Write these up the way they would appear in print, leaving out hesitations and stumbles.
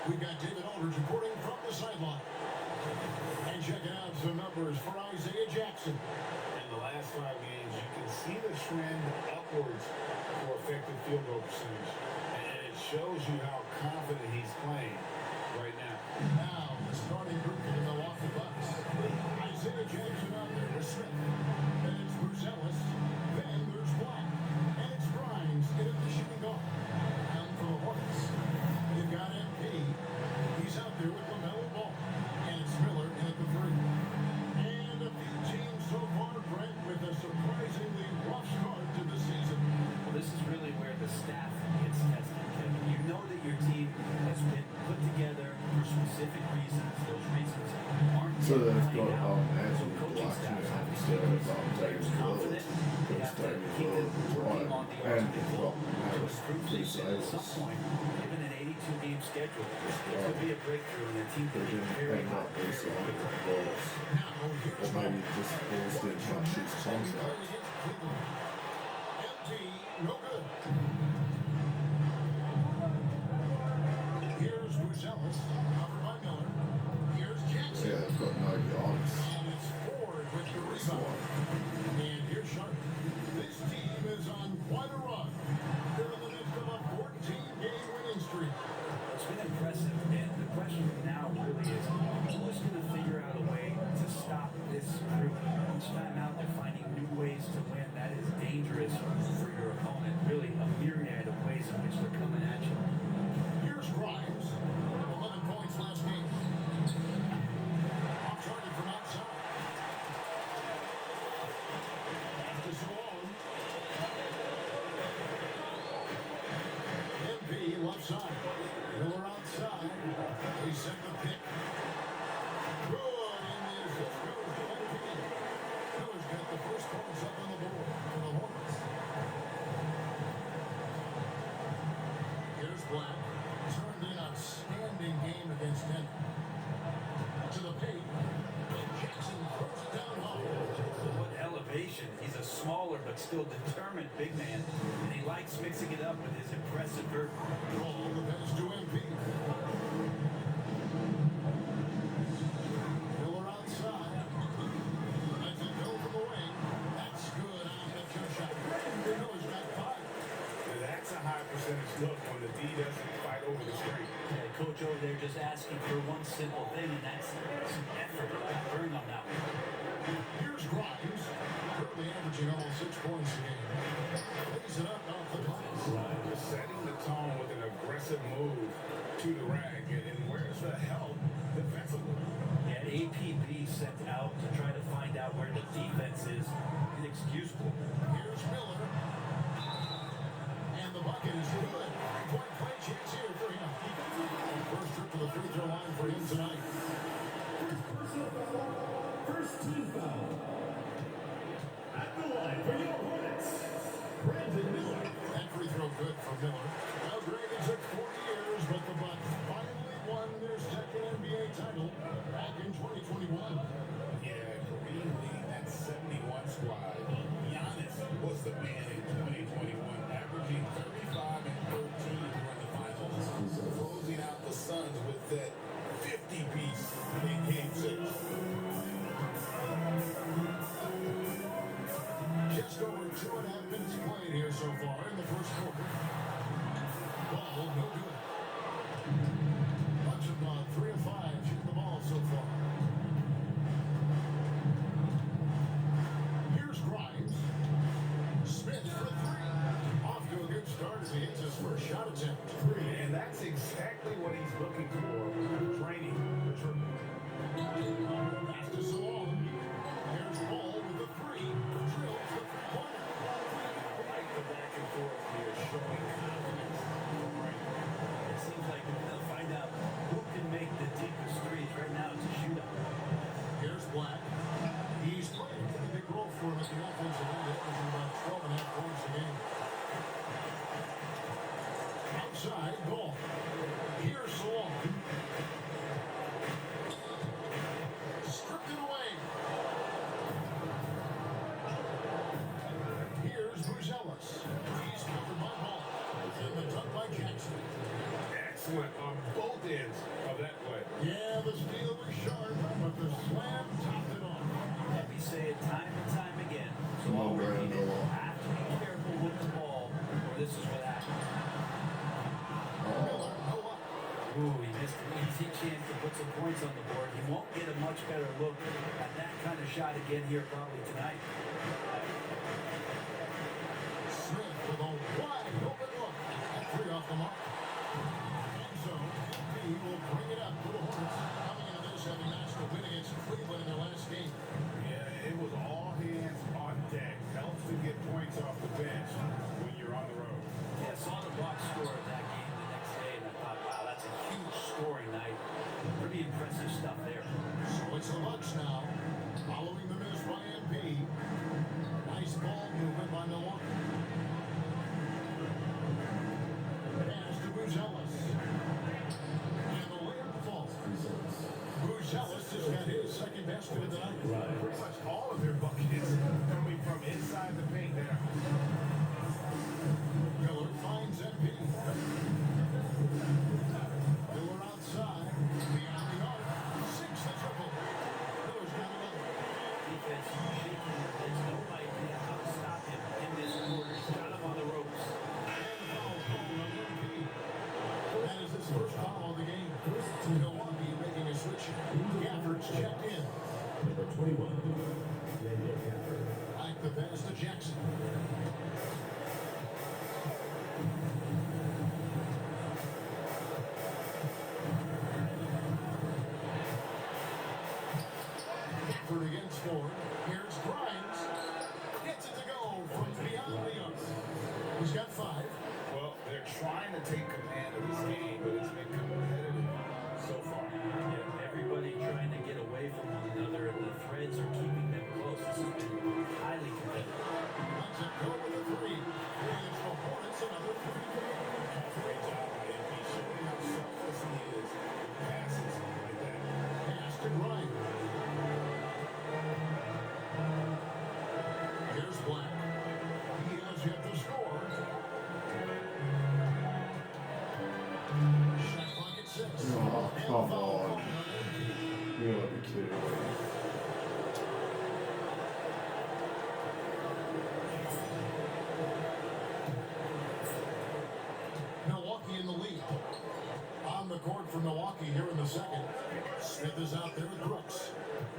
We've got David Aldridge reporting from the sideline. And checking out some numbers for Isaiah Jackson. In the last 5 games, you can see the trend upwards for effective field goal percentage. And it shows you how confident he's playing right now. Now, the starting group for the Milwaukee Bucks. Isaiah Jackson out there with Smith. Then it's Bruce Ellis. Then there's Black. And it's Grimes in at the shooting guard. Come for the Hornets. You've got MP. He's out there with LaMelo Ball. And it's Miller in at the 3. And a few teams so far, Brent, with a surprisingly rough start to the season. Well, this is really where the staff gets tested, Kevin. You know that your team has been put together for specific reasons. Those reasons aren't So yet they've played got out. as So a coaching watching staffs it have to instead keep of players David confident. They have to keep them working on the and ultimate goal to well, improve things. And at some point, given an 82-game schedule, there could be a breakthrough, and the team could be very hot. based on goals. Or maybe just Bulls didn't punch his contract. Empty, no good. Here's Bruce Ellis, covered by Miller. Here's Jackson. Yeah, it's got no yards. And it's Ford with the rebound. And here's Sharp. This team is on quite a run. They're in the midst of a 14-game winning streak. It's been impressive, and the question now really is, who's going to figure out a way to stop this group? Each time out, they're finding new ways to win. That is dangerous for your opponent. Really, a myriad of ways in which they're coming at you. Here's Grimes. 11 points last game. Off target from outside. Pass to Salone. MP left side. Miller outside. He sent the pick. Good. And the assist goes to MP. Miller's got the first points up on the board for the Hornets. Here's Black. Turned in outstanding game against Denver. To the paint. Jackson throws it down low. What elevation. He's a smaller but still determined big man, and he likes mixing it up with his impressive vert. Ball the pass to MP. Miller outside. Lets it go from the wing. That's good on the two shot. Miller's got 5. And that's a high percentage look when the D doesn't fight over the screen. Yeah, Coach over there just asking for one simple thing, and that's some effort. Burn on that one. Here's Grimes. Currently averaging almost 6 points a game. Lays it up off the glass. Just setting the tone with an aggressive move to the rack. And where's the help defensively? Yeah, APB sent out to try to find out where the defense is. Inexcusable. Here's Miller. And the bucket is good. 3-point play chance here for him. First trip to the free throw line for him tonight. First team foul. At the line for your Hornets, Brandon Miller. That free throw good for Miller. Now granted, it took 40 years, but the Bucks finally won their second NBA title back in 2021. Yeah, Kareem leading that 71 squad. Giannis was the man in 2021, averaging 35 and 13 during the finals, closing out the Suns with that 50-piece in Game 6. Just over 2.5 minutes played here so far in the first quarter. Ball no good. Bucks have 3 of 5 shooting the ball so far. Here's Grimes. Smith for 3. Off to a good start as he hits his first shot attempt. And that's exactly what he's looking for, training the triple. Pass to Salone. Here's Ball with the 3. Drills the 3-pointer. I like the back and forth here, showing confidence. It seems like they'll find out who can make the deepest threes. Right now, it's a shootout. Here's Black. He's playing a pretty big role for him at the offensive end, averaging about 12.5 points a game. Outside, Ball. Here's Salone. put some points on the board. He won't get a much better look at that kind of shot again here probably tonight. Smith with a wide open look. And 3 off the mark. And so, MP will bring it up to the Hornets. Coming into this, having matched the win against Cleveland in their last game. Yeah, it was all hands on deck. Helps to get points off the bench when you're on the road. Yeah, saw the box score of that game the next day, and I thought, wow, that's a huge scoring night. Pretty impressive stuff there. So it's the Bucks now, following the miss by MP. Nice ball movement by Milwaukee. Pass to Buzelis. And the layup falls. Buzelis has got his second best of the night. Pretty much all of their buckets coming from inside the paint there. Miller finds MP. Miller outside, beyond the arc, 6 the triple. Miller's got another. Defense shaking. There's no idea how to stop him in this quarter. He's got him on the ropes. And the foul called on MP. That is his first foul of the game. Milwaukee making a switch. Gafford's checked in. Number 21, Daniel Gafford. Like the pass to Jackson. Gafford against Ford. Here's Grimes. Gets it to go from beyond the arc. He's got 5. Well, they're trying to take command of this game, but it's been competitive so far. Yeah, everybody trying to get away from one another, and the threads are keeping them close. This has been highly competitive. Lets it go with a 3. Gives the Hornets another 3. Great job by MP, showing how selfless he is with passes like that. Pass to Grimes. Here's Black. He has yet to score. Shot clock at 6. Oh, And come foul on. called You gotta be kidding me. Milwaukee in the lead. On the court for Milwaukee here in the second. Smith is out there with Brooks.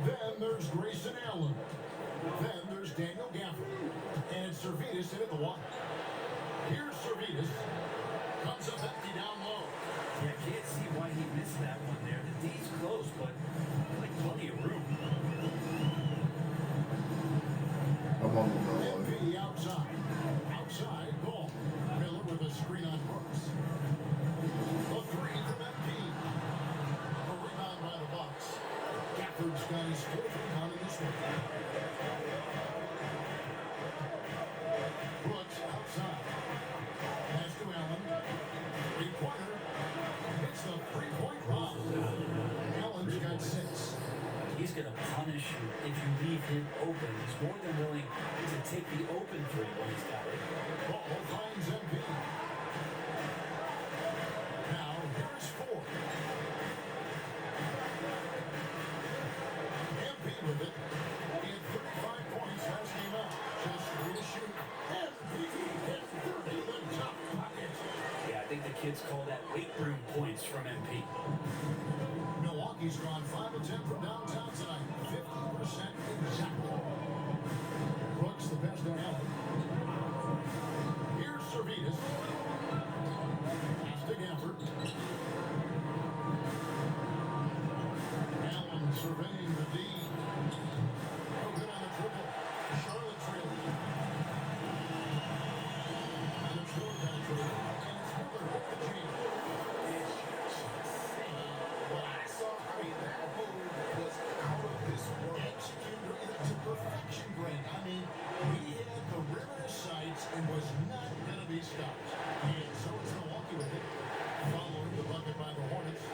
Then there's Grayson Allen. Then there's Daniel Gafford. And it's Servetus into the water. Here's Servetus. Comes up empty down low. Yeah, can't see why he missed that one there. The D's close, but like plenty of room. I'm on the road. MP outside. Outside, ball. Miller with a screen on Brooks. A 3 from MP. A rebound by the Bucks. Gafford's got his 4th rebound in this one. Brooks outside. Pass to Allen. 3-pointer. Hits the 3-point bomb. Allen's got 6. He's going to punish you if you leave him open. He's more than willing to take the open 3 when he's got it. Ball finds MP. Now here's Ford. MP with it. He had 35 points last game out. Just 3 to shoot. MP hit 30 in the top pocket. Yeah, I think the kids call that weight room points from MP. Milwaukee's gone 5 of 10 from downtown tonight. 50% exactly. Brooks the best on Allen. Here's Servetus. Pass to Gafford. Allen surveying the D. No good on the triple. Charlotte trailing. And it's Miller got a triple. And it's Miller with the jam. What I saw, I mean, that move was out of this world. Executed it to perfection, Greg. I mean, he had the rim in his sights and was not going to be stopped. And so it's Milwaukee with it. Following the bucket by the Hornets.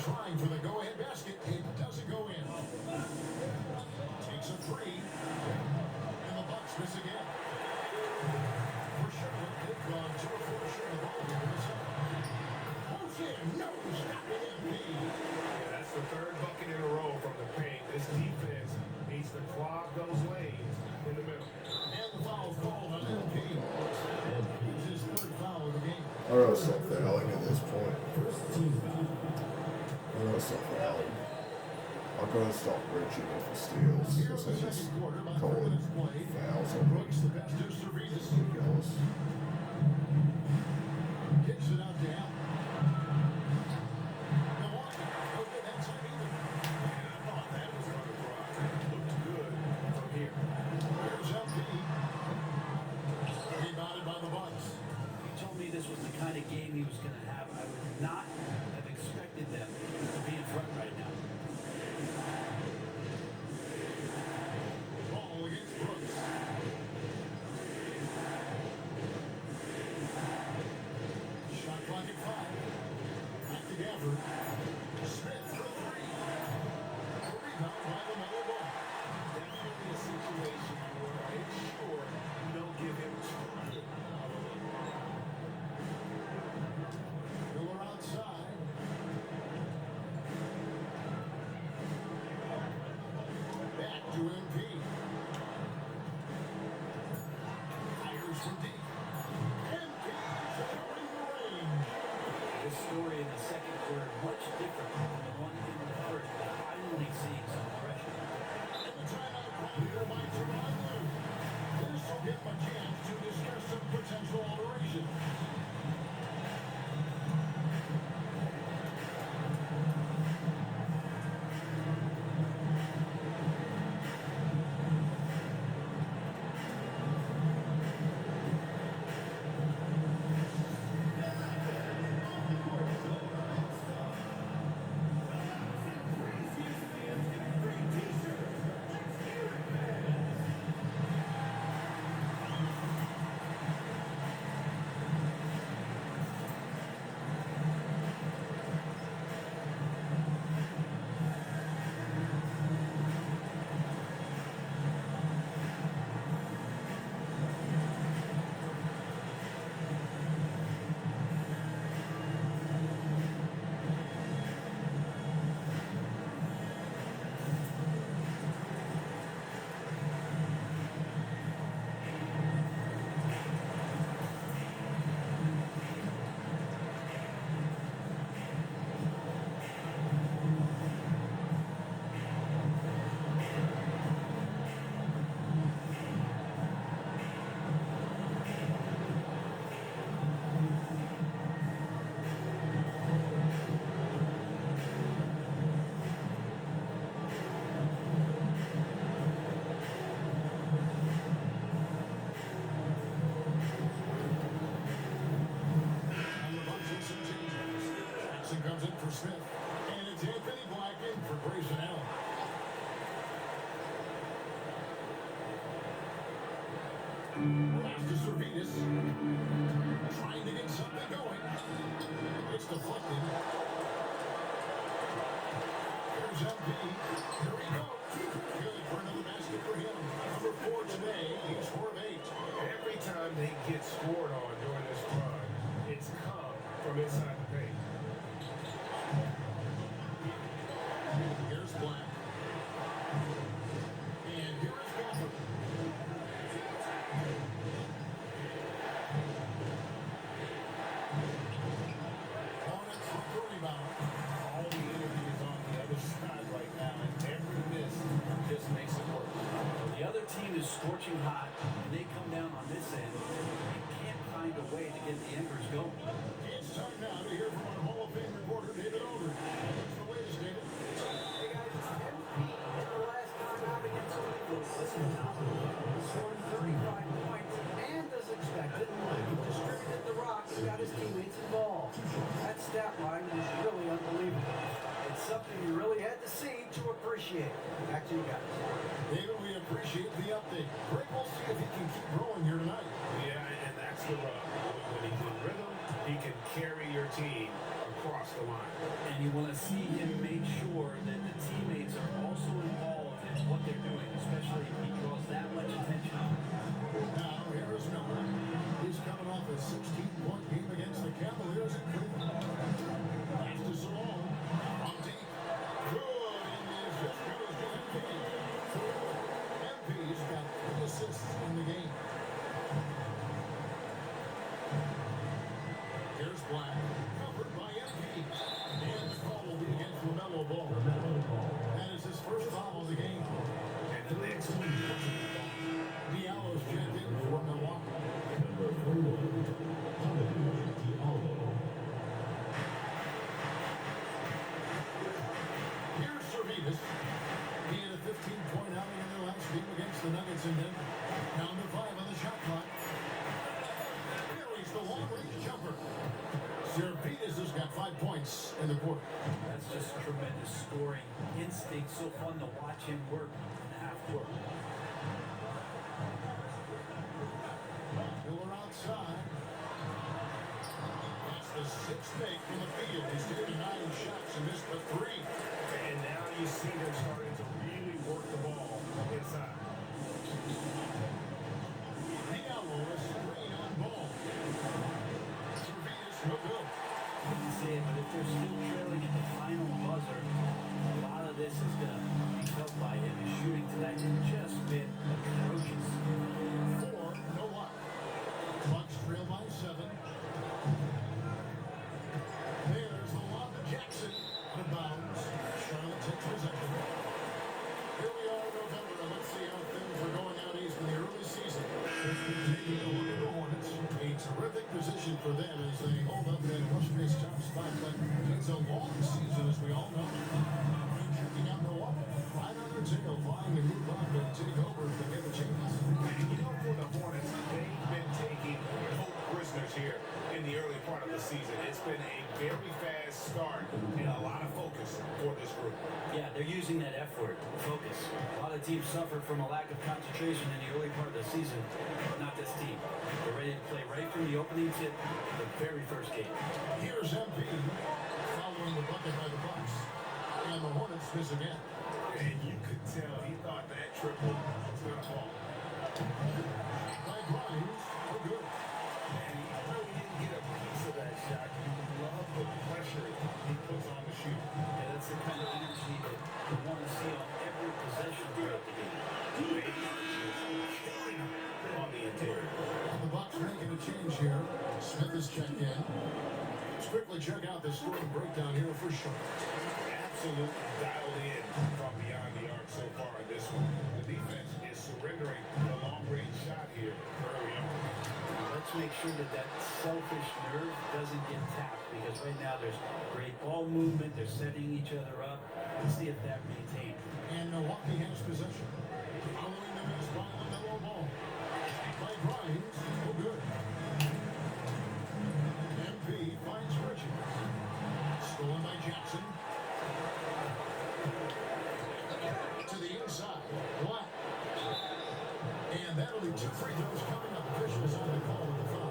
trying for the go-ahead basket. It doesn't go in. Takes a three. And the Bucks miss again. For Charlotte, they've gone 2 of 4 shooting the ball here in the second. Pulls in. No, stop it, MP. Yeah, that's the 3rd bucket in a row from the paint. This defense needs to clog those lanes in the middle. And the foul called on MP. It's his 3rd foul of the game. I gotta stop fouling at this point. I gotta stop fouling. I gotta stop reaching in for steals Here in because the they just second quarter, about 3 call minutes played. fouls on me. Brooks, the best of Servetus. Ridiculous. Kicks it out to Allen. Milwaukee, no good that time either. I thought that was on the block. Looked good from here. Here's LP. Rebounded by the Bucks. He told me this was the kind of game he was going to have. I would not have expected them to be in front right now. Ball against Brooks. Shot clock at 5. Back to Gafford. Smith for 3. Rebound by the Melo Ball. Definitely a situation where I ensure you don't give him too much. Miller outside. Back to MP. Fires from deep. MP showing the range. This story in the second quarter much different than the one in the first. Finally seeing some pressure. And the timeout call here by Teron Lue. This will give him a chance to discuss some potential alteration. And the Bucks in some changes. Jackson comes in for Smith. And it's Anthony Black in for Grayson Allen. Pass to Servetus. Trying to get something going. It's deflected. Here's LP. Here we go. Good for another basket for him. Number 4 today. He's 4 of 8. Every time they get scored on during this run, it's come from inside the paint. Here's Black. And here is Gafford. Hornets with the rebound. All the energy is on the other side right now, and every miss just makes it work. The other team is scorching hot, and they come down on this end. They can't find a way to get the embers going. It's time now to hear from our Hall of Fame reporter, David Aldridge. What's the latest, David? Hey guys, it's 10 feet in the last time out against Cleveland. Listen now. Scored 35 points, and as expected, he distributed the rock and got his teammates involved. That stat line was really unbelievable. It's something you really had to see to appreciate. Back to you guys. David, we appreciate the update. Greg, we'll see if he can keep growing here tonight. Yeah, and that's the rub. When he's in rhythm, he can carry your team across the line. And you want to see him make sure that the teammates are also involved in what they're doing, especially if he draws that much attention. Now, here is Miller. He's coming off a 16-point game against the Cavaliers in Cleveland. Pass to Salone. From deep. Good. And is as good as the MP. MP's got 3 assists in the game. Here's Black. Covered by MP. And the call will be against LaMelo Ball. That is his first foul of the game. And the next one. Diallo's checked in for Milwaukee. Number 41, Diallo. Here's Servetus. He had a 15-point outing in their last game against the Nuggets in Denver. Down to 5 on the shot clock. Buries the long-range jumper. Servetus has got 5 points in the quarter. That's just tremendous scoring instinct. So fun to watch him work in the half court. Miller outside. That's the 6th make from the field. He's taken 9 shots and missed but 3. And now you see they're starting to really work the ball inside. Diallo is 3 on ball. Servetus no good. I hate to say it, but if they're still trailing at the final buzzer, a lot of this is going to be felt by him. His shooting tonight has just been atrocious. 4, no luck. Bucks trail by 7. There's the lob to Jackson. Out of bounds. Charlotte takes possession. Here we are in November, and let's see how things are going out east in the early season. Taking a look at the Hornets. A terrific position for them as they hold up that first-base top spot, but it's a long season, as we all know. Checking out Milwaukee. Right on their tail, flying to move up and take over if they get a chance. You know, for the Hornets, they've been taking hope prisoners here in the early part of the season. It's been a very fast start and a lot of focus for this group. Yeah, they're using that F word, focus. A lot of teams suffer from a lack of concentration in the early part of the season. Not this team. They're ready to play right from the opening tip of the very first game. Here's MP following the bucket by the Bucks. And the Hornets miss again. And you could tell he thought that triple was going to fall. By Grimes, no good. And even though he didn't get a piece of that shot, you love the pressure he puts on the shoot. Yeah, that's the kind of energy that you want to see on every possession throughout the game. Killing him on the interior. And the Bucks making a change here. Smith is checked in. Let's quickly check out the scoring breakdown here for Charlotte. Absolutely dialed in from beyond the arc so far in this one. The defense is surrendering the long-range shot here early on. Let's make sure that that selfish nerve doesn't get tapped, because right now there's great ball movement. They're setting each other up. Let's see if that maintains. And Milwaukee has possession. Following the miss by LaMelo Ball. By Grimes, no good. MP finds Richards. Stolen by Jackson. To the inside. Black. And that'll be 2 free throws coming up. Officials on the call with the foul.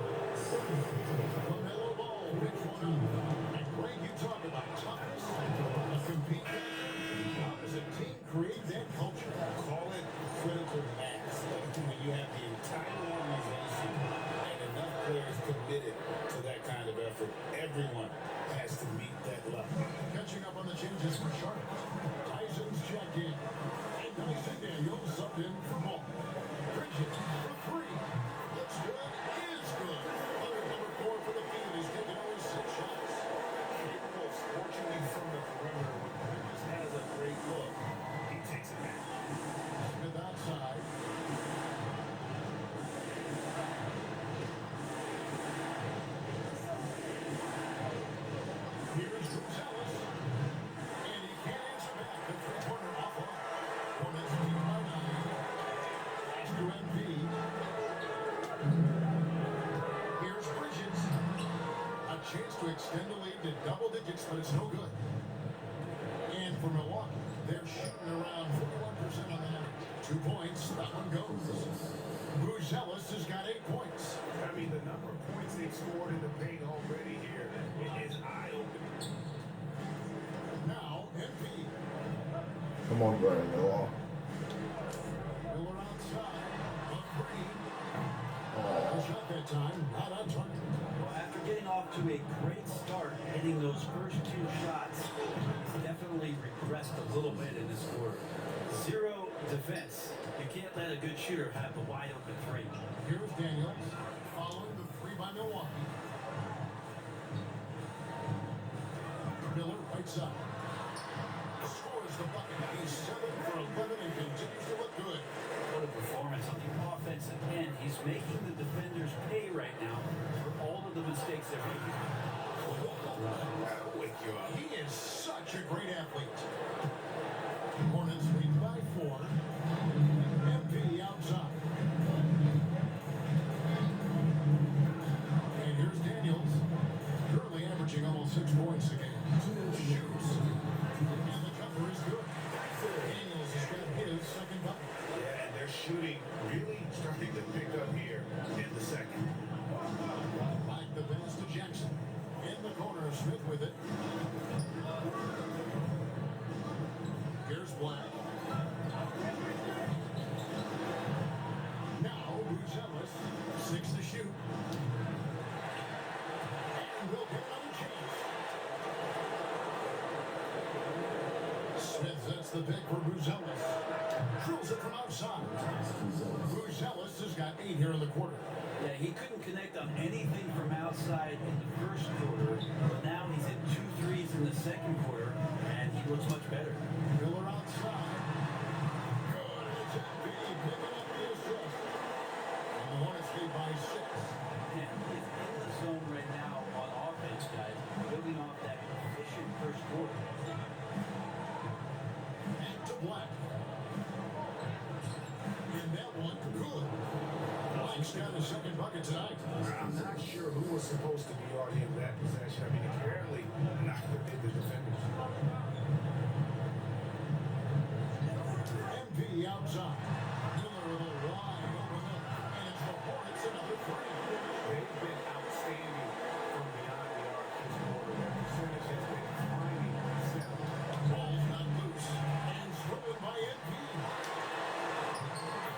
LaMelo Ball picks one up. And Greg, you talk about toughness. A compete. How does a team create that culture? Call it critical mass. When you have the entire organization and enough players committed to that kind of effort, everyone has to meet that level. Catching up on the changes for Charlotte. Tyson's checked in. And Dyson Daniels subbed in for Ball. Bridges for 3. Looks good. Is good. Under number 4 for the field. He's taken only 6 shots. Capable of scorching you from the perimeter. Bridges has a great look. He takes it back. Smith outside. Here's Gonzalez. And he can't answer back. The three-pointer off off. Hornets lead by 9. Pass to MP. Here's Bridges. A chance to extend the lead to double digits, but it's no good. And for Milwaukee, they're shooting around 41% on the night. 2 points. That one goes. Buzelis has got 8 points. I mean, the number of points they've scored in the paint already here is eye-opening. Come on, Brian. Go on. Miller outside. A three. Oh, A shot that time. Not on target. Well, after getting off to a great start, hitting those first two shots, he's definitely regressed a little bit in this quarter. Zero defense. You can't let a good shooter have the wide open three. Here's Daniels following the three by Milwaukee. Miller right side. Scores the bucket. He's 7 for 11 and continues to look good. What a performance on the offensive end. He's making the defenders pay right now for all of the mistakes they're making. That'll wake you up. He is such a great athlete. Hornets lead by 4. MP outside. And here's Daniels. Currently averaging almost 6 points a game. Shoots. And the cover is good. Daniels has got his second bucket. Yeah, and they're shooting really starting to pick up here in the second. Back the pass to Jackson. In the corner, Smith with it. Here's Black. Now, Buzelis, 6 to shoot. And will get another chance. Smith sets the pick for Buzelis. Drills it from outside. Buzelis has got 8 here in the quarter. Yeah, he couldn't connect on anything from outside in the first quarter, but now he's hit 2 threes in the second quarter, and he looks much better. Miller outside. Good. It's MP picking up the assist. And the Hornets lead by 6. And he's in the zone right now on offense, guys, building off that efficient first quarter. And to Black. And that one, good. Black's got his second bucket tonight. I'm not sure who was supposed to be already in that possession. I mean, apparently not the defenders. MP outside. Miller with a wide open look. And it's the Hornets another 3. They've been outstanding from beyond the arc this quarter. Their percentage has been climbing steadily. Ball's not loose. And stolen by MP.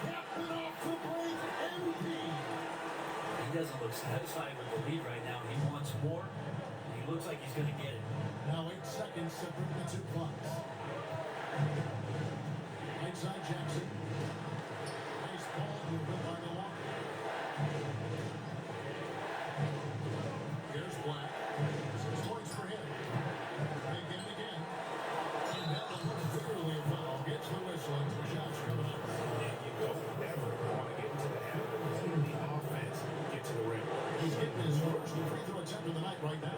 Captain off the break, MP. He doesn't look satisfied with the lead right now. He wants more. He looks like he's going to get it. Now 8 seconds separate the 2 clocks. Right side Jackson. Nice ball movement by Milwaukee. Here's Black. 6 points for him. Again and again. And that one looks clearly a foul. Gets the whistle and 2 shots coming up. And you don't ever want to get into the habit of letting the offense get to the rim. He's getting his first free throw attempt of the night right now.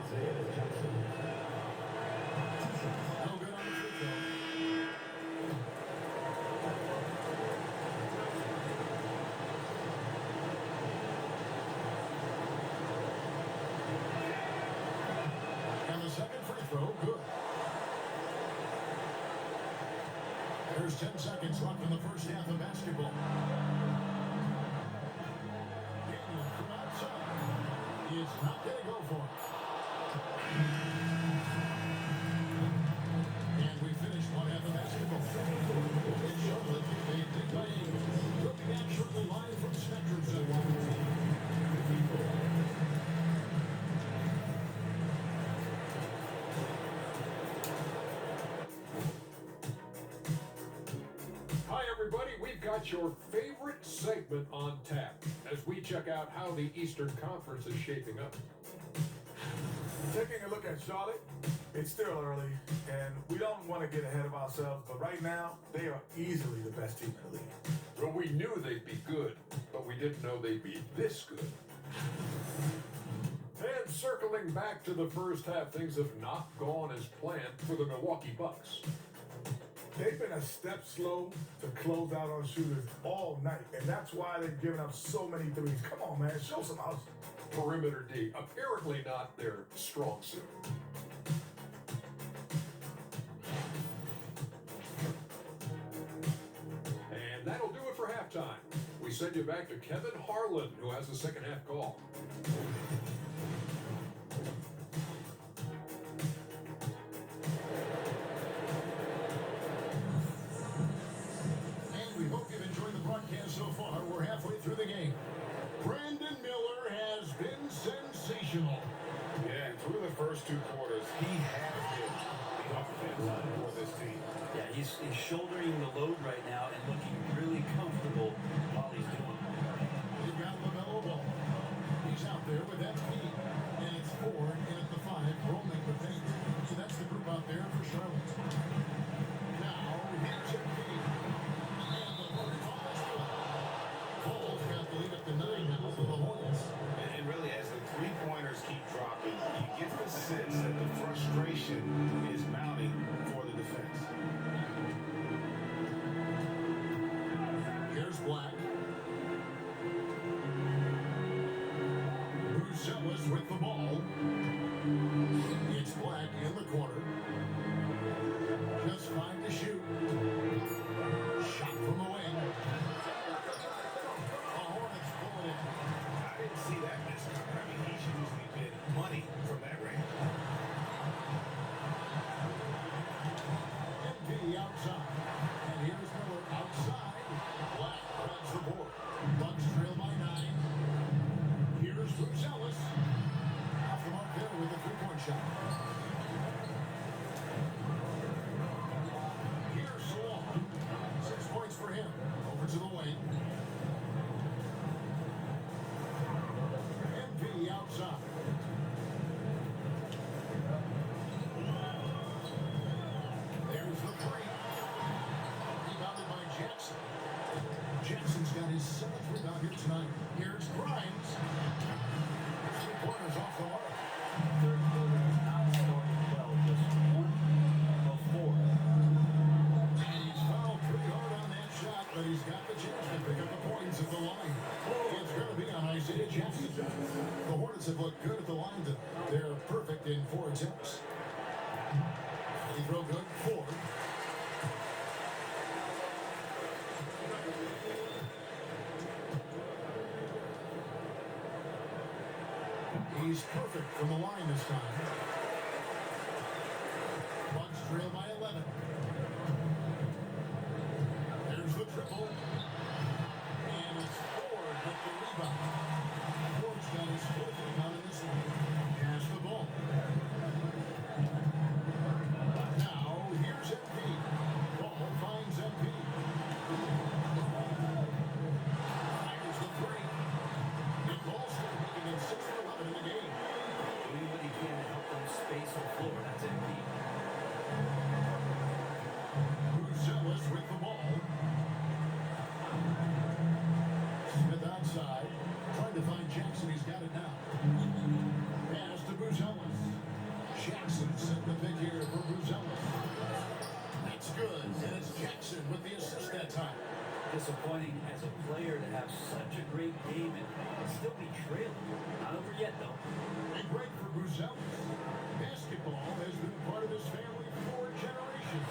No good on the free throw. And the second free throw, good. There's 10 seconds left in the first half of basketball. Daniels from outside. He is not going to go for it. And we finished one half of basketball. In Charlotte, they did by Ingles. Looking at shortly live from Spectrum Center. Hi, everybody. We've got your favorite segment on tap as we check out how the Eastern Conference is shaping up. Taking a look at Charlotte, it's still early, and we don't want to get ahead of ourselves, but right now, they are easily the best team in the league. Well, we knew they'd be good, but we didn't know they'd be this good. And circling back to the first half, things have not gone as planned for the Milwaukee Bucks. They've been a step slow to close out on shooters all night, and that's why they've given up so many threes. Come on, man, show some house. Perimeter D, apparently not their strong suit. And that'll do it for halftime. We send you back to Kevin Harlan, who has the second half call. He's shouldering the load right now and looking really comfortable while he's doing it. They've got LaMelo Ball. He's out there with FP. And it's 4 in at the 5, rolling with 8. So that's the group out there for Charlotte. Now, here's FP. And the Hornets almost through. Cole's got the lead up to 9 now for the Hornets. And really, as the three-pointers keep dropping, you get the sense that the frustration is mounting for the defense. Here's Black. Bruzelis with the ball. It's Black in the corner. Just 5 to shoot. Shot from the wing. The Hornets pull it in. I didn't see that miss coming. I mean, he's usually been money from that range. MP outside. And here's Miller outside. Black grabs the board. Bucks trail by 9. Here's Bruzelis. Off the mark there with a 3-point shot. Here's Salon. 6 points for him. Over to the wing. MP outside. There's the 3. Rebounded by Jackson. Jackson's got his 7th rebound here tonight. Here's Grimes. 3-pointers off the mark. Third quarter is not starting well, just 1 of 4. And he's fouled pretty hard on that shot, but he's got the chance to pick up the points at the line. It's going to be on Isaiah Jackson. The Hornets have looked good at the line. They're perfect in 4 attempts. He throw good, 4. He's perfect from the line this time. Bucks trail by 11. There's the triple. And it's Ford with the rebound. Ford's got his 4th rebound in this one. Pass the ball. Now, here's MP. Ball finds MP. Fires the 3. Nick Alston making it 6 for 11 in the game. Anybody can to help them space the floor. That's MP. Bruzelis with the ball. Smith outside. Trying to find Jackson. He's got it now. Pass to Bruzelis. Jackson set the pick here for Bruzelis. That's good. And it's Jackson with the assist that time. Disappointing as a player to have such a great game and still be trailing. Not over yet, though. And great for Bruzelis. Basketball has been a part of his family for generations.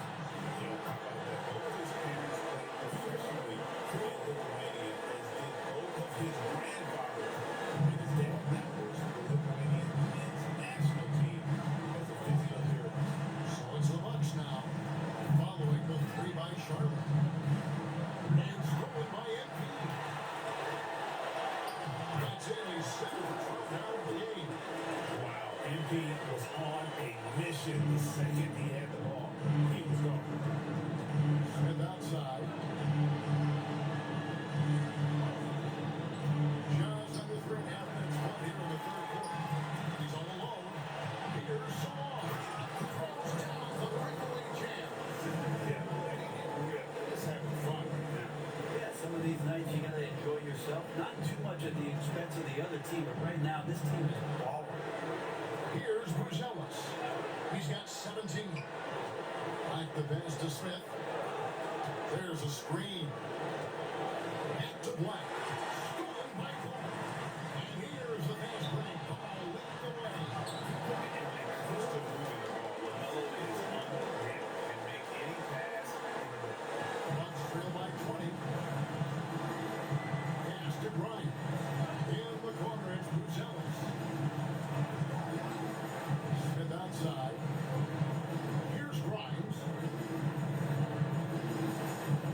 You know, how about that? Both of his parents played professionally in Lithuania, as did both of his grandfathers. And his dad now works for the Lithuanian men's national team as a physiotherapist. So it's the Bucks now, following the 3 by Charlotte. And stolen by MP. That's in his 7th touchdown of the game. Wow, MP was on a mission the second he had the ball. He was gone. Smith outside. Just under 3.5 minutes left here in the 3rd quarter. He's all alone. Here's Salon. Throws down the breakaway jam. Yeah, we're just having fun right now. Yeah, some of these nights you gotta enjoy yourself. Not too much at the expense of the other team, but right now this team is balling. Here's Bruzelis. He's got 17. Like the pass to Smith. There's a screen. Back to Black. Stolen by Cole. And here's the fast break. Ball leading the way. Crystal moving the ball. LaMelo is unreal and make any pass in the middle. Bucks trail by 20. Pass to Bryant. In the corner, it's Bruzelis. Smith outside. Here's Grimes.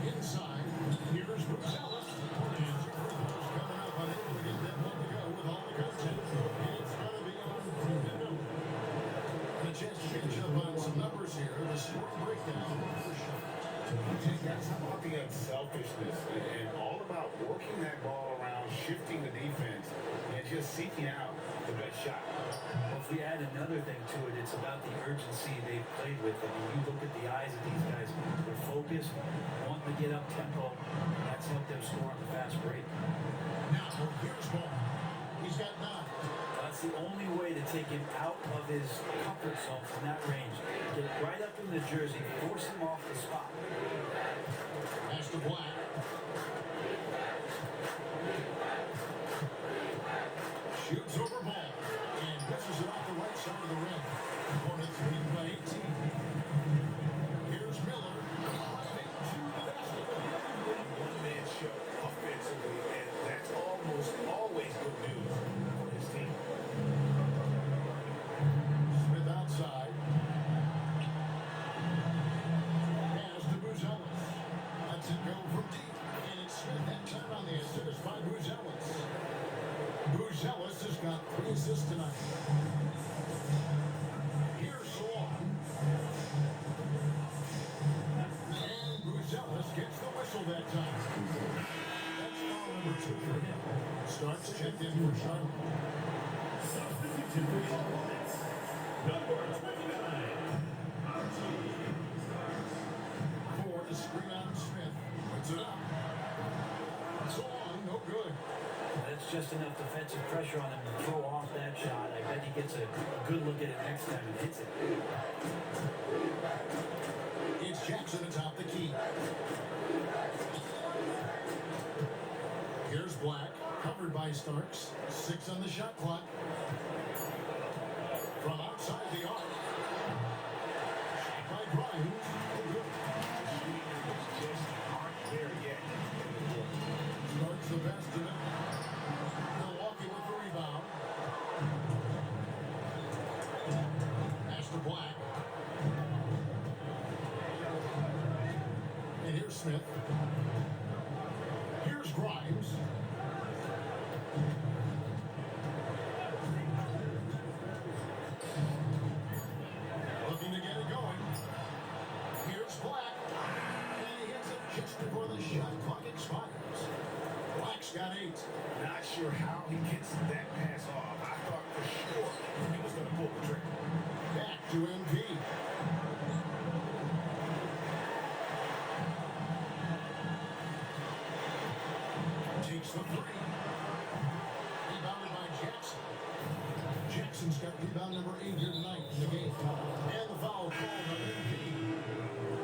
Inside. Here's Bruzelis. And Jeffrey's coming up, unable to get that one to go with all the content. It's going to be on Nintendo. And a chance to catch up on some numbers here. The score breakdown for Charlotte. That's about the unselfishness and all about working that ball around, shifting the defense, and just seeking out the best shot. Well, if we add another thing to it, it's about the urgency they've played with. I mean, you look at the eyes of these guys, they're focused, wanting to get up tempo. That's helped them score on the fast break. Now, here's ball. He's got 9. That's the only way to take him out of his comfort zone from that range. Get right up in the jersey, force him off the spot. Pass to Black. Shoots over ball and misses it off the right side of the rim. Opponents leading by 18. Here's Miller. One-man show offensively, and that's almost always good news for his team. Smith outside. Pass to Buzelis. Lets it go from deep. And it's Smith that time on the assist by Buzelis. Buzelis has got 3 assists tonight. Here's Salon. And Buzelis gets the whistle that time. That's foul number 2 for him. Starks checked in for Charlotte. Substitution for the Hornets. Number 29. For the screen on Smith. Puts it up. Salon, no good. That's just enough defensive pressure on him to throw off that shot. I bet he gets a good look at it next time and hits it. It's Jackson atop the key. Here's Black, covered by Starks. 6 on the shot clock. From outside the arc. Shot by Grimes. Just aren't there yet. Starks the best in it. Milwaukee with the rebound. Pass to Black. And here's Smith. Here's Grimes. Looking to get it going. Here's Black. And he hits it just before the shot clock expires. Black's got 8. Not sure how he gets that pass off. I thought for sure he was going to pull the trigger. Back to MP. Takes the 3. Rebounded by Jackson. Jackson's got rebound number 8 here tonight in the game. And the foul called on MP.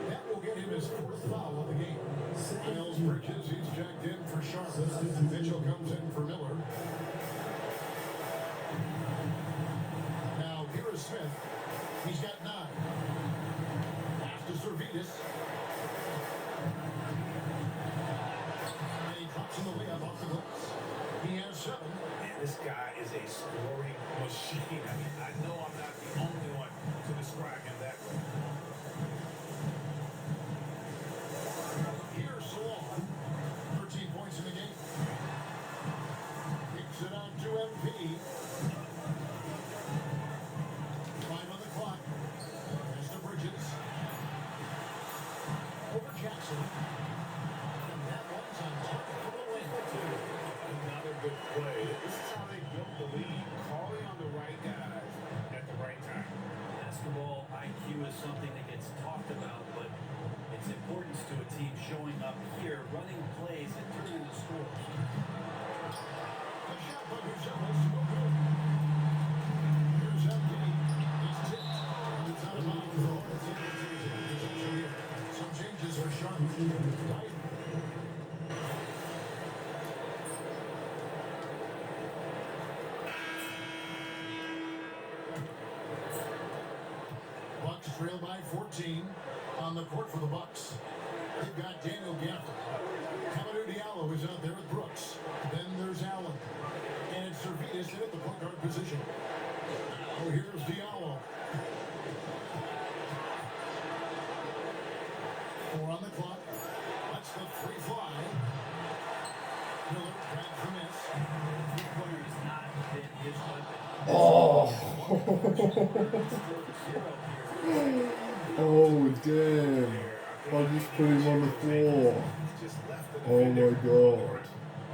That will get him his 4th foul of the game. Miles Bridges, he's checked in for Charlotte. Mitchell comes in for Miller. Now here is Smith. He's got 9. Pass to Servetus. And he drops in the layup off the glass. He has 7. Man, this guy is a scoring machine. I mean, I know I'm not the only one to describe him that way. Here's Salon. 13 points in the game. Kicks it out to MP. 5 on the clock. Pass to Bridges. Over Jackson. And that one's on target for the win. Another good play. This is how they built the lead, calling on the right guys at the right time. Basketball IQ is something that gets talked about, but its importance to a team showing up here, running plays and turning the scores. A shot by Buzelis. No good. Here's MP. He's tipped. And it's out of bounds for Hornets in possession here. Some changes for Charlotte. Right. Bucks trail by 14 on the court for the Bucks. They've got Daniel Gafford. Hamidou Diallo is out there with Brooks. Then there's Allen. And it's Servetus in at the point guard position. Oh, here's Diallo. 4 on the clock. Lets the 3 fly. Miller grabs the miss. Three-pointer has not been his weapon. Oh. Still the 0 here. Oh, damn. I I just put him on the floor. Just left the Oh defender my god.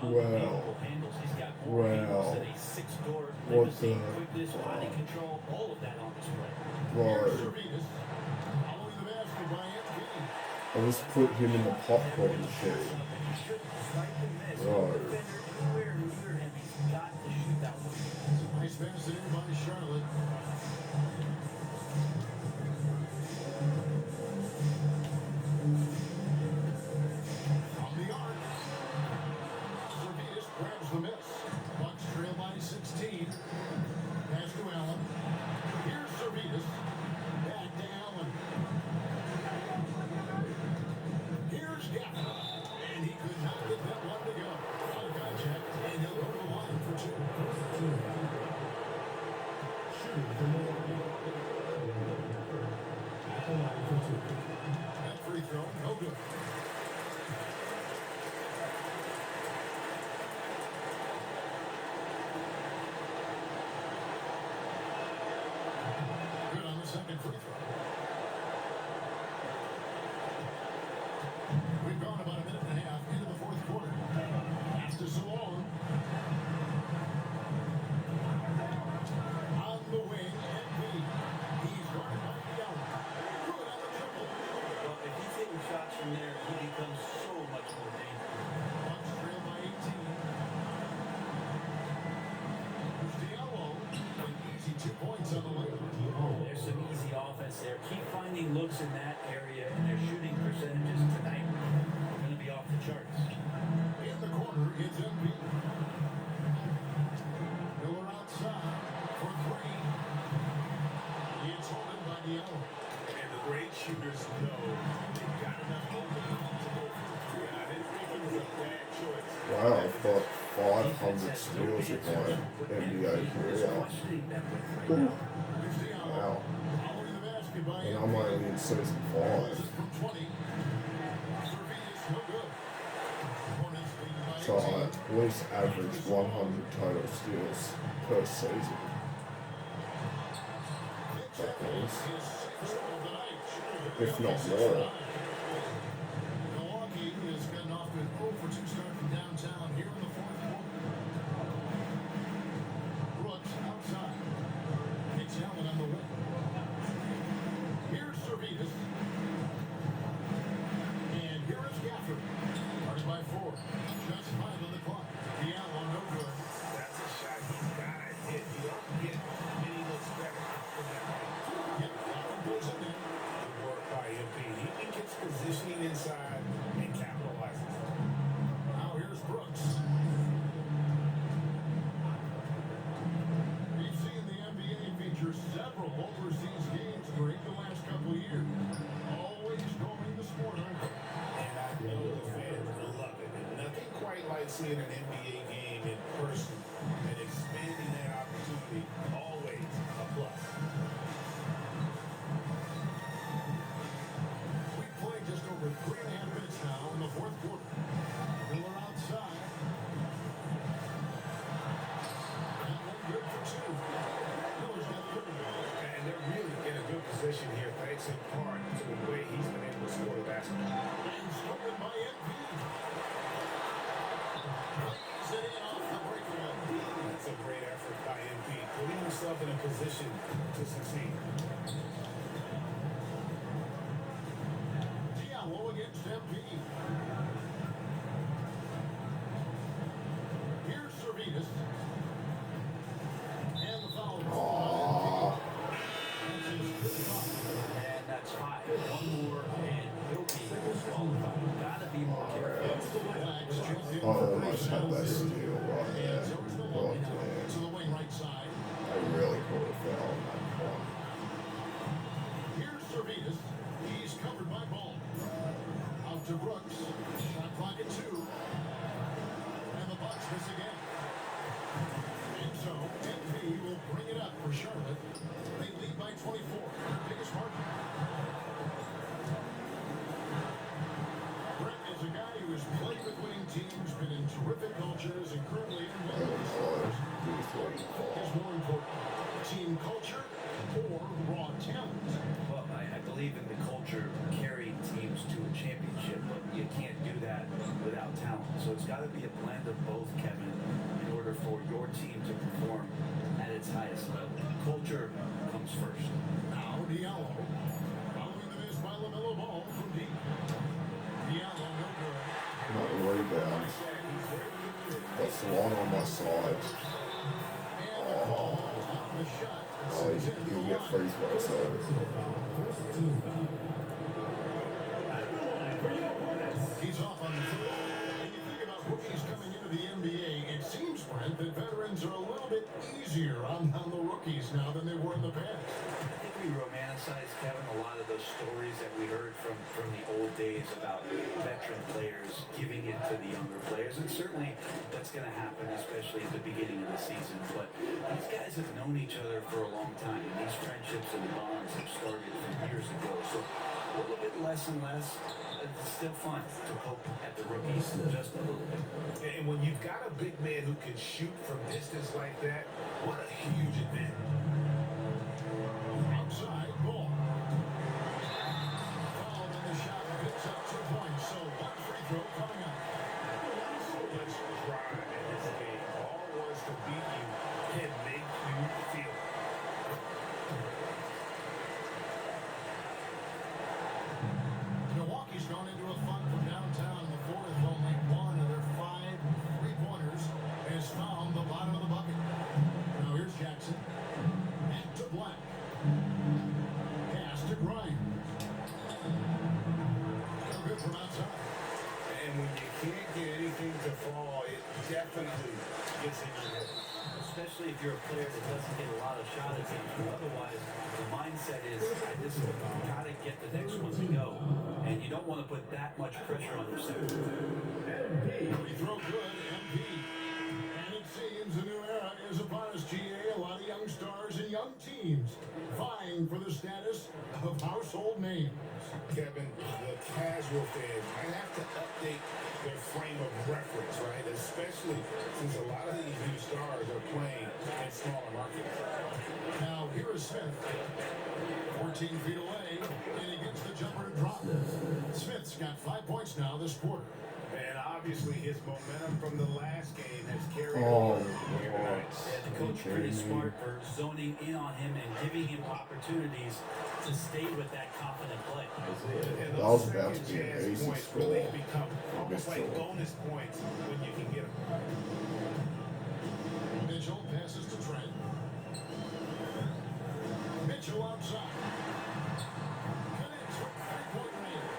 Wow. Unbelievable handles. He's got more handles Wow. than a six-door What limousine. the- Quickness, body control, all of that on display. Bro. Servetus. Following the basket by MP. I just put him in the popcorn machine. Bro. Anywhere near him, he's got to shoot that one. Nice pass in by Charlotte. On the arc. Servetus grabs the miss. Bucks trail by 16. Pass to Allen. Here's Servetus. Back to Allen. Here's Gaffney. And he could not get that one to go. Out of contact. And he'll go to the line for two. Shooting for Milwaukee. At the line for two. That free throw, no good. Good on the second free throw. We've gone about a minute and a half into the fourth quarter. Pass to Salone. On the wing, MP. He's guarded by Young. Good on the triple. Well, if he's hitting shots from there, he becomes so much more dangerous. Bucks trail by 18. Here's Diallo. An easy 2 points on the way. There's some easy offense there. Keep finding looks in that area, and their shooting percentages tonight are going to be off the charts. In the corner, it's MP. Miller outside for three. It's holding by Diallo. And the great shooters know they've got enough opening to go for the three. I didn't think it was a bad choice. Wow, I've got 500 steals in my NBA career. Questioning them with right Woo. now. Here's Diallo. Wow. Following the basket by And MP. I'm only in season 5. Misses from 20. Servetus, no good. Hornets lead by So I 18. at least average 100 total steals per season. That is, if not more. Milwaukee has gotten off to an 0 for 2 start from downtown here in the fourth quarter. Brooks outside. Kicks Allen on the wing. Here's Servetus. And here is Gafford. Guarded by 4. Just 5 on the clock. Diallo, no good. That's a shot he's got to hit. You don't get many looks better from that point. Yep, Gafford goes in there. Good work by MP. He gets positioning inside and capitalizes. Now here's Brooks. We've seen the NBA feature several overseas games during the last couple of years. Always growing the sport, aren't they? And I know the fans will love it. And nothing quite like seeing an NBA game in person and expanding that opportunity. Always a plus. We've played just over 3.5 minutes now in the fourth quarter. Miller outside. That one good for 2. Miller's got 30. And they're really in a good position here, thanks in part to the way he's been able to score the basketball. And stolen by MP. Plays it in off the breakaway. That's a great effort by MP, putting himself in a position to succeed. Diallo against MP. Here's Servetus. And the foul. Aww. That's his fifth foul. And that's 5. One more, and he'll be disqualified. Gotta be more careful. Flags checked in I for almost had that Bruce. steal right there. And so is God Milwaukee now damn. to the wing right side. I really caught a foul on that one. Here's Servetus. He's covered by Ball. Out to Brooks. Shot clock at 2. And the Bucks miss again. And so MP will bring it up for Charlotte. They lead by 24. Their biggest margin. Brett is a guy who has played with winning teams, been in terrific cultures, and currently in one of these stars. Is more important, team culture or raw talent? Well, I believe in the culture carrying teams to a that without talent. So it's got to be a blend of both, Kevin, in order for your team to perform at its highest level. Culture comes first. Now Diallo, following the miss by LaMelo Ball from deep. Diallo, no good. Not the rebound. That's the one on my side. And the call on the shot. Oh, he'll get free throws though. He's off on the third. And you think about rookies coming into the NBA, it seems, Brent, that veterans are a little bit easier on the rookies now than they were in the past. I think we romanticize, Kevin, a lot of those stories that we heard from the old days about veteran players giving it to the younger players. And certainly that's going to happen, especially at the beginning of the season. But these guys have known each other for a long time. And these friendships and bonds have started from years ago. So a little bit less and less. It's still fun to poke at the rookies just a little bit. And when you've got a big man who can shoot from distance like that, what a huge advantage. Outside, ball. Fouled and the shot picks up 2 points. So one free throw coming up. So much drive in this game. All wants to beat you and make you feel it. Milwaukee's gone into a funk from downtown in the fourth. Only one of their 5 3-pointers has found the bottom of the bucket. Now here's Jackson. Back to Black. Pass to Grimes. No good from outside. And when you can't get anything to fall, it definitely gets in your head. Especially if you're a player that doesn't get a lot of shot attempts. Otherwise, the mindset is, I just got to get the next one to go. And you don't want to put that much pressure on yourself. We throw good, MP. And it seems a new era is upon us, GA. A lot of young stars and young teams vying for the status of household names. Kevin, the casual fans might have to update their frame of reference, right? Especially since a lot of these new stars are playing in smaller markets. Now, here is Smith. 14 feet away, and he gets the jumper to drop. Smith's got 5 points now this quarter. And obviously his momentum from the last game has carried Oh, over here tonight. Yeah, the coach pretty smart for zoning in on him and giving him opportunities to stay with that confident play. And That those was about to be an second chance easy points score. really become almost like Mitchell. bonus points when you can get them. Mitchell passes to Trent. Mitchell outside. Connects with 3-point range.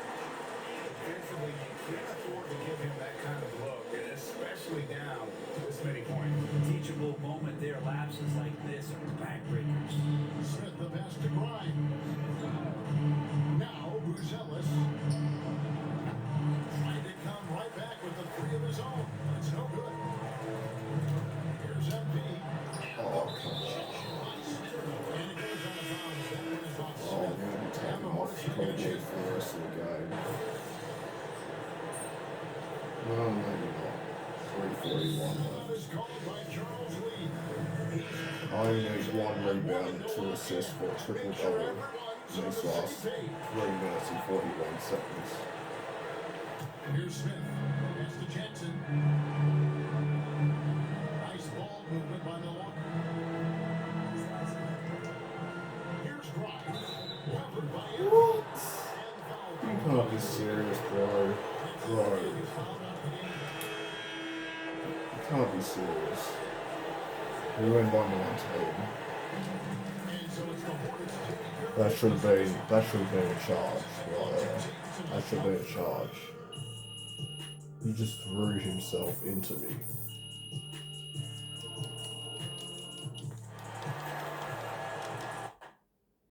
Defensively, you can't afford to give him that kind of look, and especially down this many points. Teachable moment there. Lapses like this are backbreakers. Smith the pass to Grimes. Now Buzelis trying to come right back with the 3 of his own. It's no good. Here's MP. Oh, And it goes out of bounds. That one is off oh, Smith. man, take And him the off Hornets are probably going to shoot. for the rest of the game. No, maybe not. 341 That is called by Charles Lee. I only need 1 rebound and 2 assists for a triple double in this last 3 minutes and 41 seconds. And here's Smith. Pass to Jackson. Nice ball movement by Milwaukee. Here's Grimes. Covered by Evans. What? And foul. You can't be serious, bro. Bro, you can't be serious. We win by 19. And so it's the Hornets taking care of That should be a charge right there. That should be a charge. He just threw himself into me.